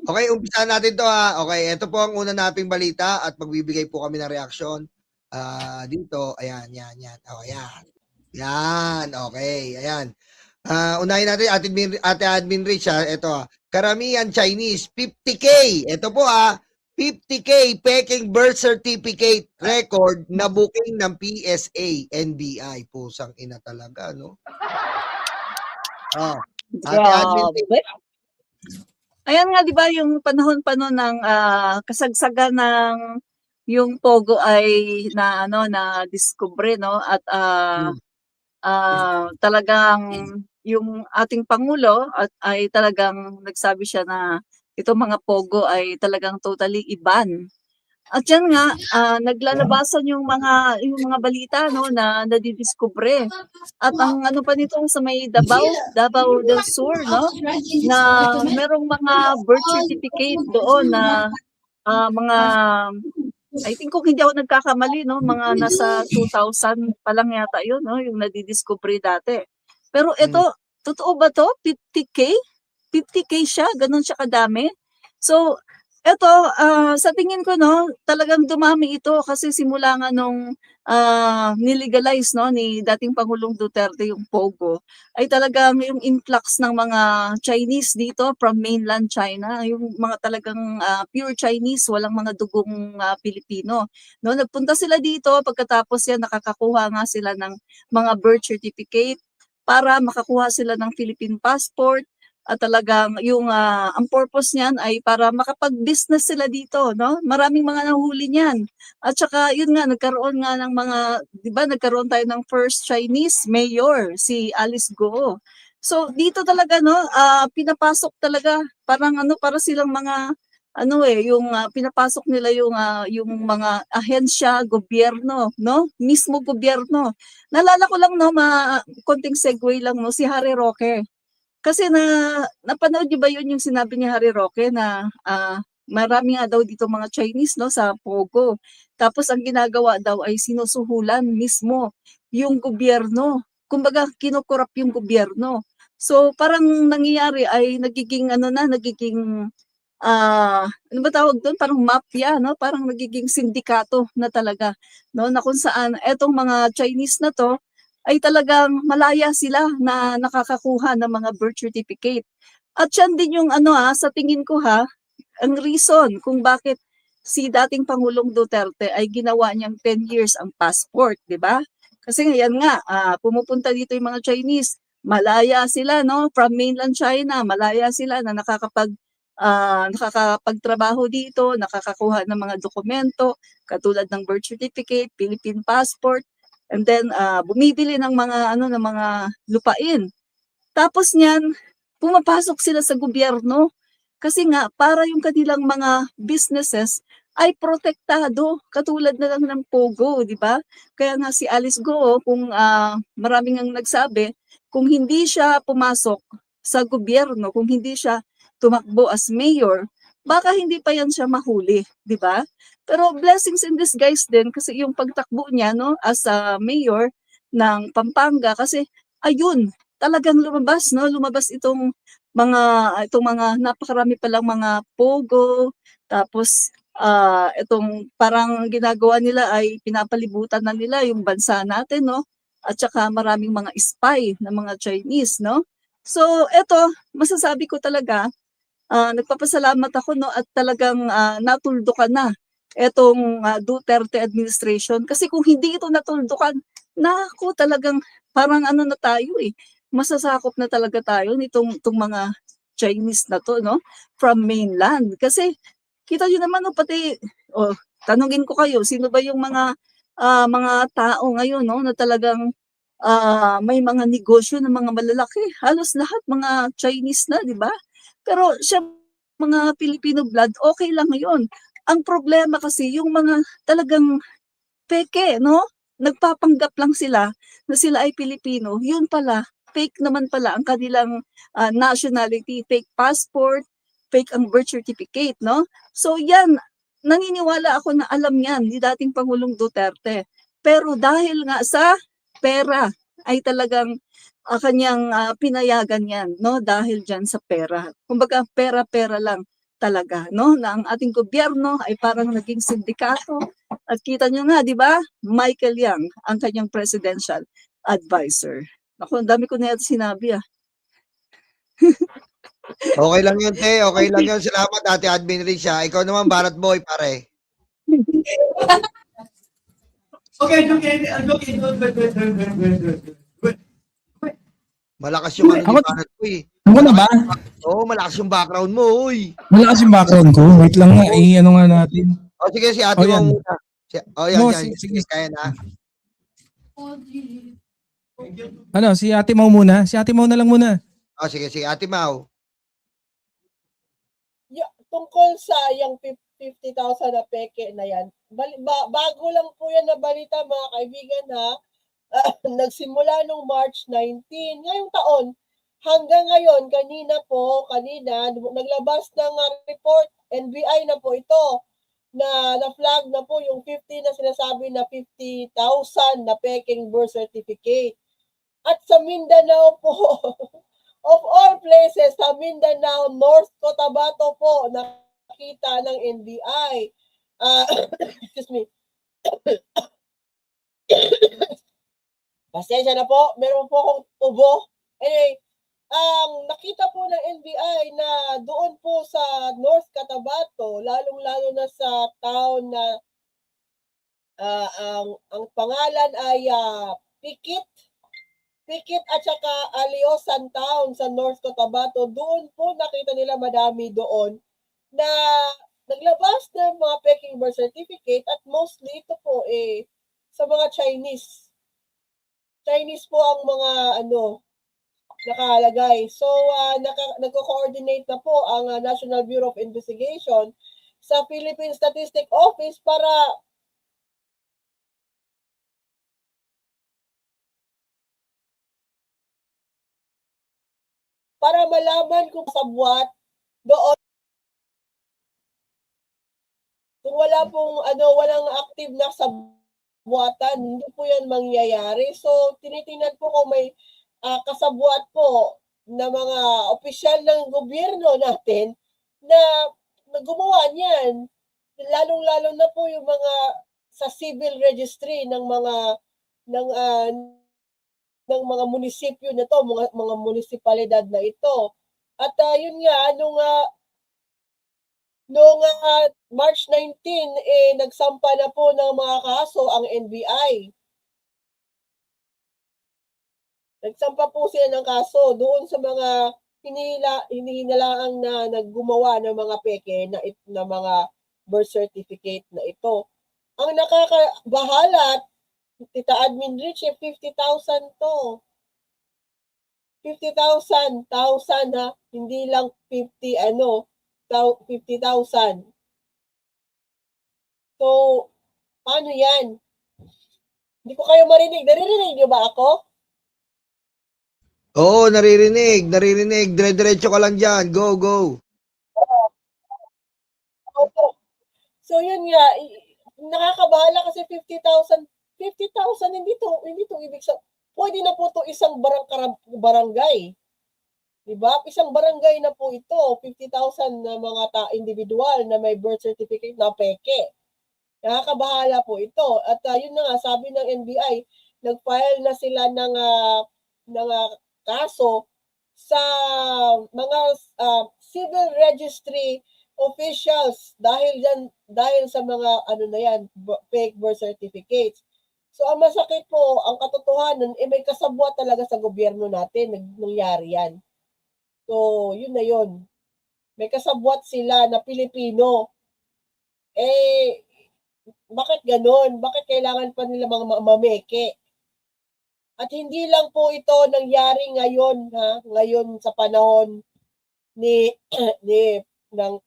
Okay, umpisahan natin 'to, ha. Okay, ito po ang una nating balita at magbibigay po kami ng reaksyon. Dito, ayan, 'yan. Oh, 'yan. 'Yan, okay, ayan. Unahin natin Ate Admin Rich, ha. Ito, karamihan Chinese, 50K. Ito po, 50K peking birth certificate record na booking ng PSA, NBI. Pusang ina talaga, no? Oh, Ate Admin Rich. Grabe. Ayan nga, di ba, yung panahon ng kasagsagan ng yung Pogo ay na diskubre, no? At talagang yung ating Pangulo ay talagang nagsabi siya na itong mga Pogo ay talagang totally iban. At yan nga, naglalabasan yung mga balita, no, na nadidiskubre. At ang ano pa nito sa may Davao del Sur, no, na merong mga birth certificate doon na mga, I think kung hindi ako nagkakamali, no, mga nasa 2,000 pa lang yata yun, no, yung nadidiskubre dati. Pero ito, totoo ba to? 50K? 50K siya? Ganun siya kadami? So, eto, sa tingin ko, no, talagang dumami ito kasi simula nga nung nilegalize, no, ni dating Pangulong Duterte yung Pogo, ay talagang yung influx ng mga Chinese dito from mainland China, yung mga talagang pure Chinese, walang mga dugong Pilipino. No, nagpunta sila dito, pagkatapos yan nakakakuha nga sila ng mga birth certificate para makakuha sila ng Philippine passport. At talagang yung ang purpose niyan ay para makapag-business sila dito, no? Maraming mga nahuli niyan. At saka yun nga, nagkaroon nga ng mga, di ba, nagkaroon tayo ng first Chinese mayor, si Alice Go. So dito talaga, no, pinapasok talaga parang para silang mga yung pinapasok nila yung mga ahensya, gobyerno, no? Mismo gobyerno. Nalala ko lang, no, konting segue lang, no, si Harry Roque. Kasi napanood niyo ba yun yung sinabi ni Harry Roque na marami nga daw dito mga Chinese, no, sa Pogo. Tapos ang ginagawa daw ay sinusuhulan mismo yung gobyerno. Kumbaga kinukurap yung gobyerno. So parang nangyayari ay nagiging ano ba tawag doon? Parang mafia, no? Parang nagiging sindikato na talaga, no? Na kung saan etong mga Chinese na to ay talagang malaya sila na nakakakuha ng mga birth certificate. At yan din yung sa tingin ko, ang reason kung bakit si dating Pangulong Duterte ay ginawa niyang 10 years ang passport, di ba? Kasi ngayon nga, pumupunta dito yung mga Chinese, malaya sila, no? From mainland China, malaya sila na nakakapagtrabaho dito, nakakakuha ng mga dokumento, katulad ng birth certificate, Philippine passport, and then bumibili ng mga lupain. Tapos niyan, pumapasok sila sa gobyerno kasi nga para yung kanilang mga businesses ay protektado katulad na lang ng Pogo, di ba? Kaya nga si Alice Go, kung maraming ang nagsabi, kung hindi siya pumasok sa gobyerno, kung hindi siya tumakbo as mayor, baka hindi pa yan siya mahuli, di ba? Pero blessings in disguise din kasi yung pagtakbo niya, no, as a mayor ng Pampanga, kasi ayun, talagang lumabas itong mga napakarami palang mga Pogo, tapos itong parang ginagawa nila ay pinapalibutan na nila yung bansa natin, no? At saka maraming mga spy na mga Chinese, no? So eto, masasabi ko talaga, nagpapasalamat ako, no, at talagang natuldukan na etong Duterte administration, kasi kung hindi ito natuldukan, naku, talagang parang na tayo masasakop na talaga tayo nitong mga Chinese na to, no, from mainland. Kasi kita niyo naman, no, pati tanungin ko kayo, sino ba yung mga tao ngayon, no, na talagang may mga negosyo ng mga malalaki? Halos lahat mga Chinese na, di ba? Pero siya, mga Filipino blood, okay lang ngayon. Ang problema kasi yung mga talagang peke, no? Nagpapanggap lang sila na sila ay Pilipino. Yun pala, fake naman pala ang kanilang nationality, fake passport, fake ang birth certificate, no? So yan, naniniwala ako na alam yan ni dating Pangulong Duterte. Pero dahil nga sa pera ay talagang kanyang pinayagan yan, no? Dahil dyan sa pera. Kumbaga, pera-pera lang talaga, no? Na ang ating gobyerno ay parang naging sindikato. At kita nyo nga, di ba? Michael Yang, ang kanyang presidential advisor. Ako, ang dami ko na yata sinabi ah. Okay lang yun, te. Okay lang yun. Salamat, Ate Admin Risha. Ikaw naman, Barat Boy, pare. Okay, good. Malakas yung ano ni Ako, Barat Boy. ako na ba? Oo, malakas yung background mo, uy. Malakas yung background ko. Wait lang nga, ano nga natin. O, sige, si Ate Oh, yan. mo muna. Yan, No, yan. sige. Kaya na. Ano, si Ate Mau muna? Si Ate Mau na lang muna. O, sige, Ate Mau. Tungkol sa yung 50,000 na peke na yan, bago lang po yan na balita mga kaibigan ha, nagsimula nung March 19, ngayong taon, hanggang ngayon, kanina, naglabas ng report, NBI na po ito, na na-flag na po yung 50 na sinasabi na 50,000 na peking birth certificate. At sa Mindanao po, of all places, sa Mindanao, North Cotabato po, nakita ng NBI. Excuse me. Pasensya na po, meron po akong ubo. Anyway, nakita po ng NBI na doon po sa North Cotabato, lalong-lalo na sa town na ang pangalan ay Pikit at saka Aliosan Town sa North Cotabato, doon po nakita nila madami doon na naglabas ng mga peking birth certificate at mostly ito po sa mga Chinese. Chinese po ang mga nakalagay. So, nagko-coordinate na po ang National Bureau of Investigation sa Philippine Statistics Office para malaman kung sa buwat doon kung wala pong walang active na sa buwatan, hindi po yan mangyayari. So, tinitingnan po kung may kasabwat po na mga opisyal ng gobyerno natin na gumawa niyan. Lalong-lalo na po yung mga sa civil registry ng mga munisipyo na to, mga munisipalidad na ito. At yun nga, noong March 19, nagsampa na po ng mga kaso ang NBI. Nagsampa po sila ng kaso doon sa mga hinihinalaan na naggumawa ng mga peke na mga birth certificate na ito. Ang nakakabahala, Tita Admin Rich, 50,000 to. 50,000 ha, hindi lang 50,000. So, paano yan? Hindi ko kayo marinig. Naririnig niyo ba ako? Oo, naririnig. Dire-diretso ka lang dyan. Go. Opo. So, yun nga. Nakakabahala kasi 50,000 hindi to ibig sabihin. Pwede na po to isang barangay. Diba? Isang barangay na po ito. 50,000 na mga individual na may birth certificate na peke. Nakakabahala po ito. At yun na nga, sabi ng NBI, nag-file na sila ng kaso sa mga civil registry officials dahil sa mga fake birth certificates. So ang masakit po, ang katotohanan, may kasabwat talaga sa gobyerno natin, nangyari yan. So yun na yun. May kasabwat sila na Pilipino. Bakit ganon? Bakit kailangan pa nila mga mameke? At hindi lang po ito nangyari ngayon sa panahon ng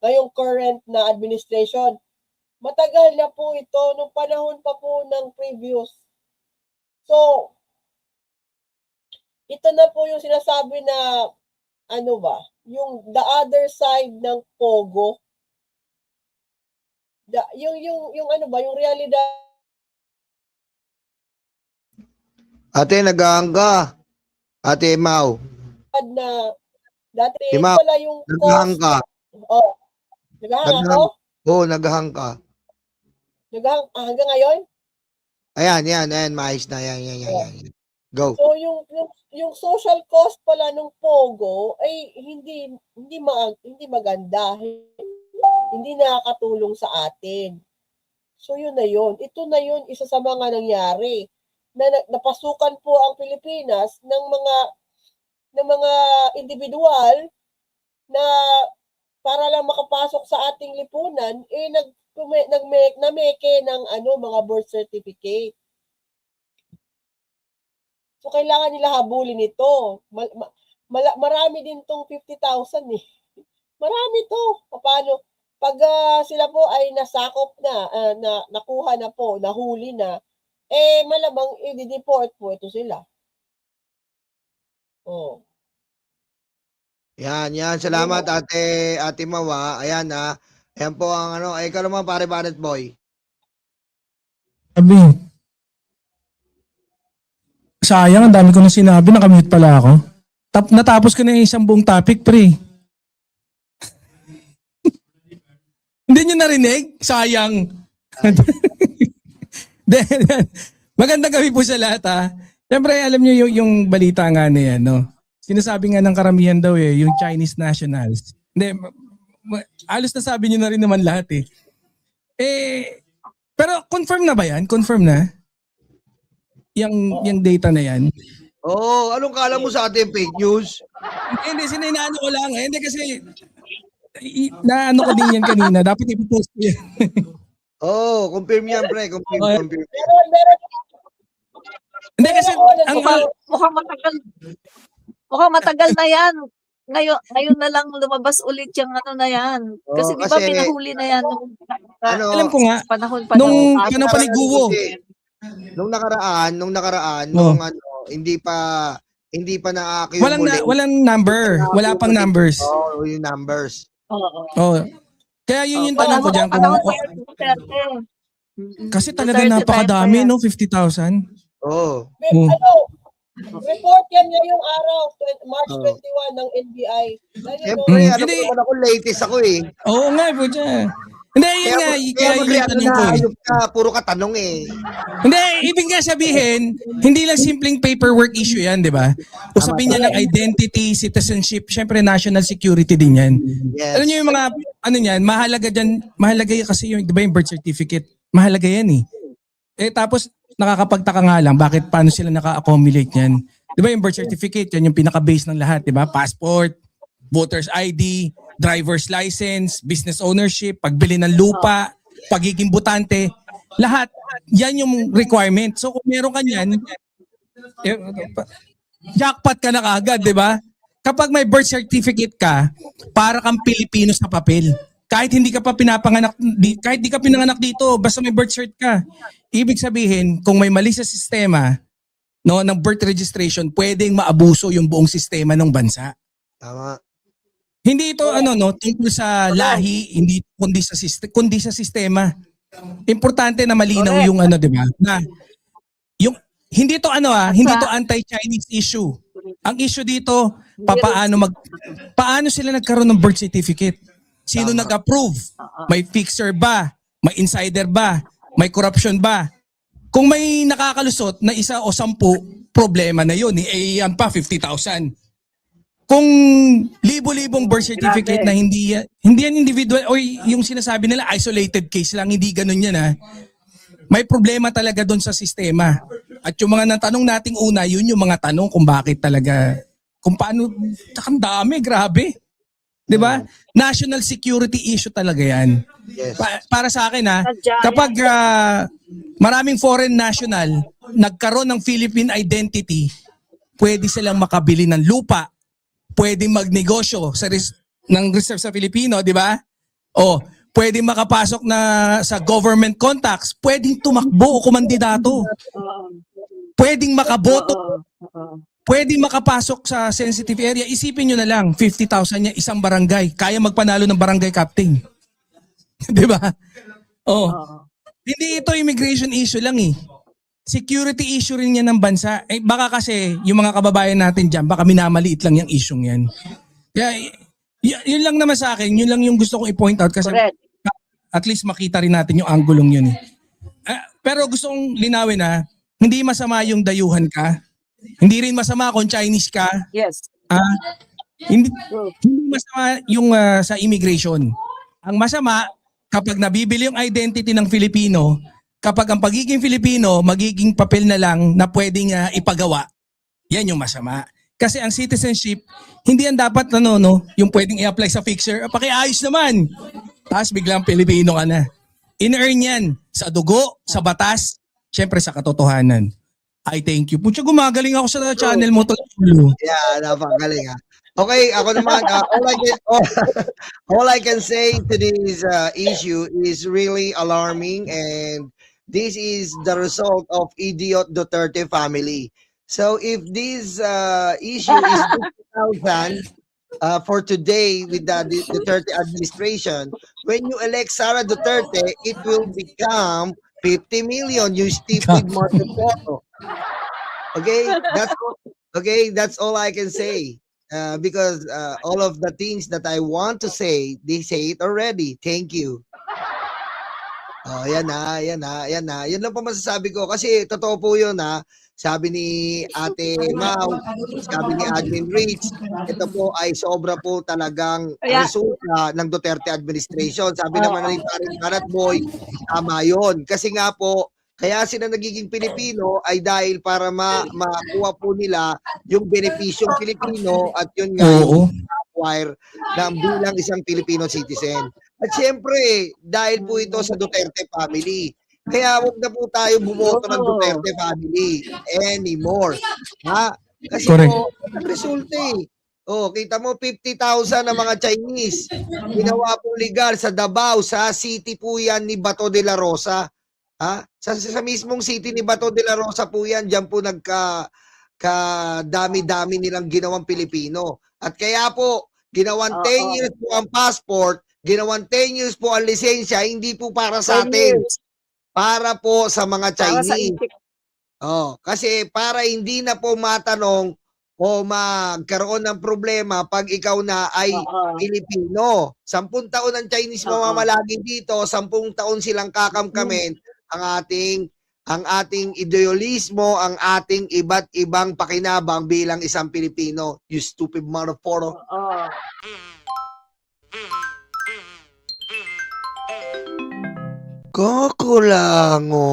ngayong current na administration. Matagal na po ito nung panahon pa po ng previous. So, ito na po yung sinasabi na yung the other side ng Pogo. Yung realidad. Ate, nag-aangka. Ate Mau. Na dati Si Mau, pala yung nag-aangka. Naghahang ako? Oo, naghahang ka. Hanggang ngayon? Ayan, maayos na. Yan. Go. So yung social cost pala ng Pogo ay hindi maganda. Hindi nakakatulong sa atin. So yun na yun. Ito na yun isa sa mga nangyari na napasukan po ang Pilipinas ng mga individual na para lang makapasok sa ating lipunan nameke ng mga birth certificate. So, kailangan nila habulin ito. Marami din tong 50,000 eh. Marami to. Paano? Pag sila po ay nasakop na, nakuha na po, nahuli na, malamang i-deport po ito sila. Oh. Yan. Salamat, Ate Mawa. Ayan po ang ikaw naman, pare Barret Boy. Sabi, sayang, ang dami ko na sinabi, nakamute pala ako. Natapos ko na yung isang buong topic, pre. Hindi nyo narinig? Sayang. Magandang gabi po sa lahat, ha. Siyempre, alam nyo yung balita nga na yan, no? Sinasabi nga ng karamihan daw yung Chinese nationals. Hindi, halos nasabi nyo na rin naman lahat eh. Pero confirm na ba yan? Confirm na? Yung data na yan? Oo, anong kala mo sa ating fake news? Hindi, sininaano ko lang. Hindi kasi, naano ko din yan kanina. Dapat ipopost ko yan. Oo, confirm yan, pre. Confirm. Meron. Hindi kasi, Mukhang matagal na yan. Ngayon na lang lumabas ulit yung na yan. Kasi di ba kasi, pinahuli na yan nung alam ko nga, panahon nung bago paniguo. Nung nakaraan, hindi pa na-accumulate. Walang number. Wala pang numbers. Oo, yung numbers. Oo. Kaya yun yung tanong ko dyan. Panahon pa yung Duterte. Kasi talaga Duterte napakadami, time pa yan. no? 50,000. Oo. Report yan ngayong araw, March 21 ng NBI. Siyempre, alam Hindi. ko naman ako, latest ako eh. Oo nga, putya. Hindi, yun nga. Kaya yun yung tanong ko eh. Puro ka tanong eh. Hindi, ibig nga sabihin, hindi lang simpleng paperwork issue yan, di ba? Usapin niya ng identity, citizenship, syempre national security din yan. Yes. Alam niyo yung mga, mahalaga dyan, mahalaga yan kasi yung, di ba yung birth certificate, mahalaga yan eh. Tapos, nakakapagtaka nga lang, paano sila naka-accumulate yan? Di ba yung birth certificate, yan yung pinaka-base ng lahat, di ba? Passport, voter's ID, driver's license, business ownership, pagbili ng lupa, pagiging butante, lahat, yan yung requirement. So kung meron ka yan, jackpot ka na kaagad, di ba? Kapag may birth certificate ka, para kang Pilipino sa papel. Kahit hindi ka pa pinapanganak, kahit di ka pinanganak dito, basta may birth cert ka. Ibig sabihin, kung may mali sa sistema, ng birth registration, pwedeng maabuso yung buong sistema ng bansa. Tama. Hindi ito tungkol sa lahi, hindi kundi sa sistema. Importante na malinaw yung di ba? Na yung hindi to hindi to anti-Chinese issue. Ang issue dito, paano sila nagkaroon ng birth certificate? Sino nag-approve? May fixer ba? May insider ba? May corruption ba? Kung may nakakalusot na 1 o 10, problema na yun. Yan pa, 50,000. Kung libo-libong birth certificate na hindi yan individual o yung sinasabi nila isolated case lang, hindi ganun yan May problema talaga doon sa sistema. At yung mga natanong nating una, yun yung mga tanong kung bakit talaga, kung paano, ang dami, grabe. 'Di ba? National security issue talaga 'yan. Yes. Para sa akin kapag maraming foreign national nagkaroon ng Philippine identity, pwede silang makabili ng lupa, pwedeng magnegosyo ng reserve sa Pilipino, 'di ba? O pwedeng makapasok na sa government contacts, pwedeng tumakbo o kumandidato. Pwedeng makaboto. Pwede makapasok sa sensitive area. Isipin nyo na lang, 50,000 niya, isang barangay. Kaya magpanalo ng barangay captain. Di ba? Hindi ito immigration issue lang Security issue rin yan ng bansa. Baka kasi yung mga kababayan natin dyan, baka minamaliit lang yung issue yan. Kaya Yun lang naman sa akin, yun lang yung gusto kong i-point out kasi Correct. at least makita rin natin yung anggulong yun eh. Pero gusto kong linawin na hindi masama yung dayuhan ka. Hindi rin masama kung Chinese ka. Yes. Hindi, True. hindi masama yung sa immigration. Ang masama, kapag nabibili yung identity ng Filipino, kapag ang pagiging Filipino, magiging papel na lang na pwedeng ipagawa, yan yung masama. Kasi ang citizenship, hindi yan dapat yung pwedeng i-apply sa fixer. Pakiayos naman. Tapos biglang Pilipino ka na. In-earn yan sa dugo, sa batas, syempre sa katotohanan. I thank you. Pucha, gumagaling ako sa channel mo. Yeah, napakagaling ha. Okay, ako naman, all I can say to this issue is really alarming, and this is the result of idiot Duterte family. So if this issue is 50,000 for today with the Duterte administration, when you elect Sara Duterte, it will become 50 million, you stupid motherfucker. Okay, that's all I can say. Because all of the things that I want to say, they say it already. Thank you. Oh, yan na. Yun lang po masasabi ko. Kasi totoo po yun ha. Sabi ni Ate Mau, sabi ni Admin Rich, ito po ay sobra po talagang resulta ng Duterte administration. Sabi naman ni Paring Karat Boy, tama yun. Kasi nga po, kaya sila nagiging Pilipino ay dahil para makuha po nila yung benepisyong Pilipino at yun nga yung acquire ng bilang isang Filipino citizen. At siyempre, dahil po ito sa Duterte family. Kaya huwag na po tayo bumoto ng Duterte family anymore. Ha? Kasi po, nagresulta eh. Oh, kita mo 50,000 na mga Chinese. Ginawa po legal sa Davao, sa city po yan ni Bato de la Rosa. Ha? Sa mismong city ni Bato de la Rosa po yan, diyan po dami-dami nilang ginawang Pilipino. At kaya po, ginawang 10 years po ang passport, ginawang 10 years po ang lisensya, hindi po para sa atin. Para po sa mga Chinese. Kasi para hindi na po matanong o magkaroon ng problema pag ikaw na ay Pilipino. 10 taon ang Chinese mamamalagi dito, 10 taon silang kakamkamin ang ating idealismo, ang ating iba't ibang pakinabang bilang isang Pilipino. You stupid motherfucker. Kakulango.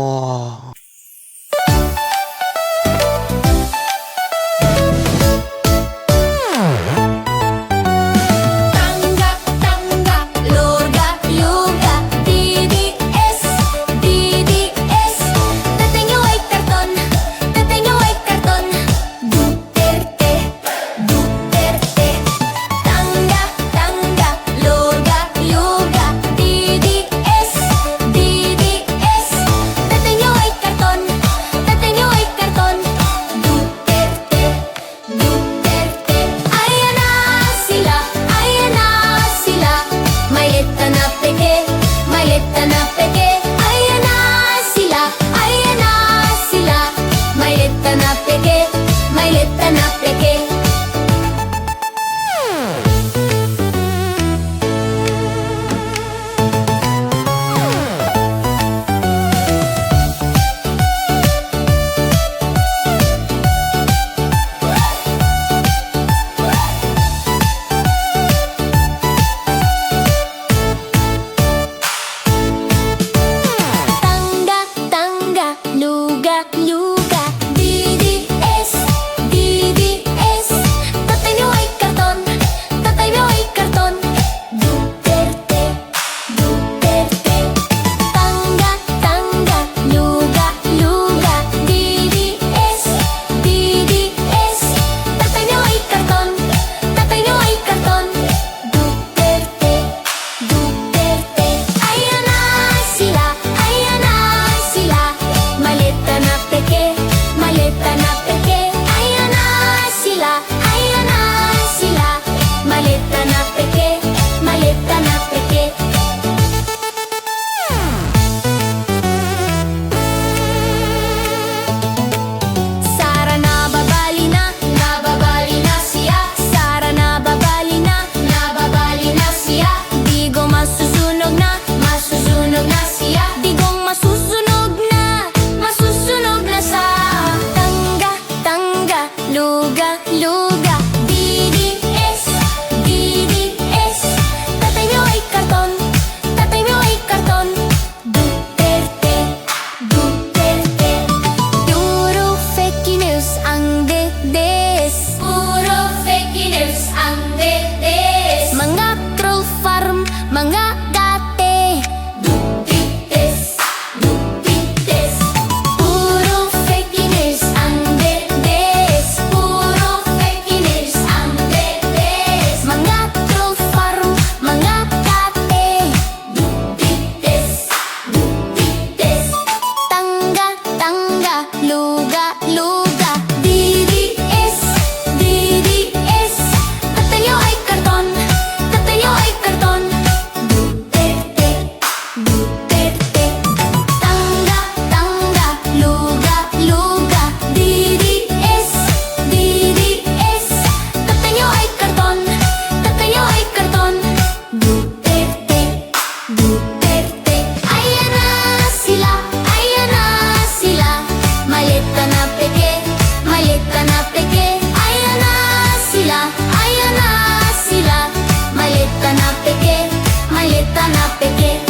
peke.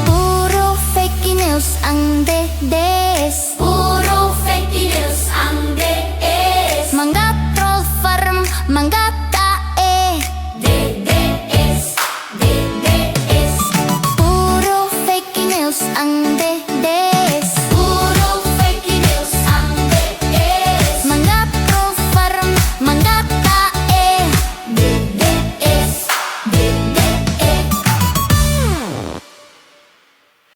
Puro fake news ang dede.